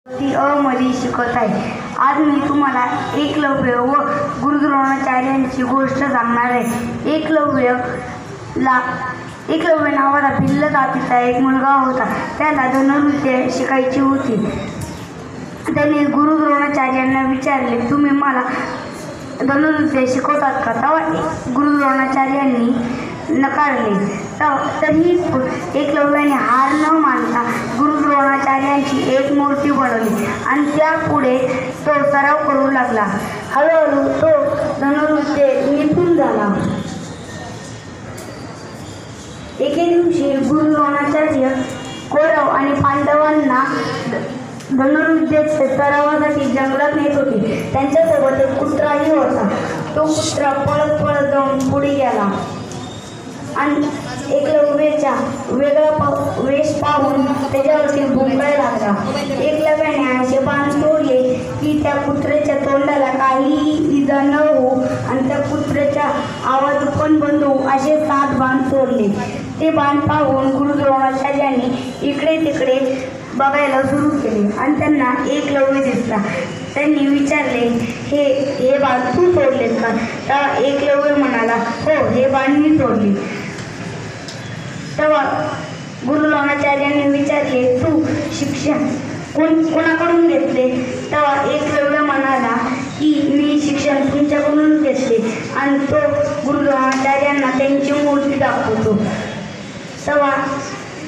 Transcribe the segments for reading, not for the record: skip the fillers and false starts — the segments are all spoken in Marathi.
ती मध्ये शिकत आहे. आज मी तुम्हाला एकलव्य व गुरु द्रोणाचार्यांची गोष्ट सांगणार आहे. एकलव्य नावाचा भिल्ल जातीचा एक मुलगा होता. त्याला धनुर्विद्या शिकायची होती. त्याने गुरु द्रोणाचार्यांना विचारले, तुम्ही मला धनुर्विद्या शिकवतात का? तेव्हा गुरु द्रोणाचार्यांनी नकारले. तरीही एकलव्याने हार न मानता गुरु द्रोणाचार्यांची एक मूर्ती बनवली आणि त्यापुढे तो सराव करू लागला. हळूहळू तो धनुर्विद्या निपुण झाला. एके दिवशी गुरु द्रोणाचार्य कौरव आणि पांडवांना धनुर्विद्येच्या सरावासाठी जंगलात नेत होते. त्यांच्यासोबत एक कुत्राही होता. तो कुत्रा पळत पळत जाऊन पुढे गेला आणि एकलव्याचा वेगळा वेश पाहून त्याच्यावरती भुंकायला लागला. एकलव्याने असे बाण सोडले की त्या कुत्र्याच्या तोंडाला काहीही इजा न होऊ आणि त्या कुत्र्याचा आवाज पण बंद होऊ असे 7 बाण सोडले. ते बाण पाहून गुरु द्रोणाचार्यांनी इकडे तिकडे बघायला सुरू केले आणि त्यांना एकलव्य दिसला. त्यांनी विचारले, हे बाण तू सोडलेस का? तेव्हा एकलव्य म्हणाला, हो, हे बाण मी सोडले. तेव्हा गुरु द्रोणाचार्यांनी विचारले, तू शिक्षण कोणाकडून घेतले? तेव्हा एकलव्य म्हणाला की मी शिक्षण तुमच्याकडून घेतले आणि तो गुरु द्रोणाचार्यांना त्यांची मूर्ती दाखवतो. तेव्हा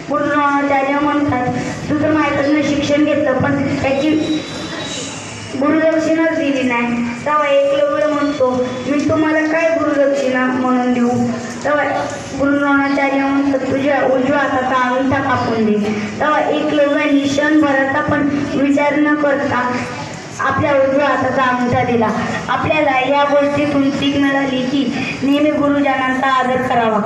गुरु द्रोणाचार्य म्हणतात, तू तर माझ्याकडनं शिक्षण घेतलं पण त्याची गुरुदक्षिणाच दिली नाही. तेव्हा एकलव्य म्हणतो, मी तुम्हाला काय गुरुदक्षिणा म्हणून देऊ? तेव्हा गुरु द्रोणाचार्य म्हणतात, तुझ्या उजव्या हाताचा अंगठा कापून दे. तेव्हा एकलव्याने क्षणभराचा पण विचार न करता आपल्या उजव्या हाताचा अंगठा दिला. आपल्याला या गोष्टीतून सीख मिळाली की नेहमी गुरुजनांचा आदर करावा.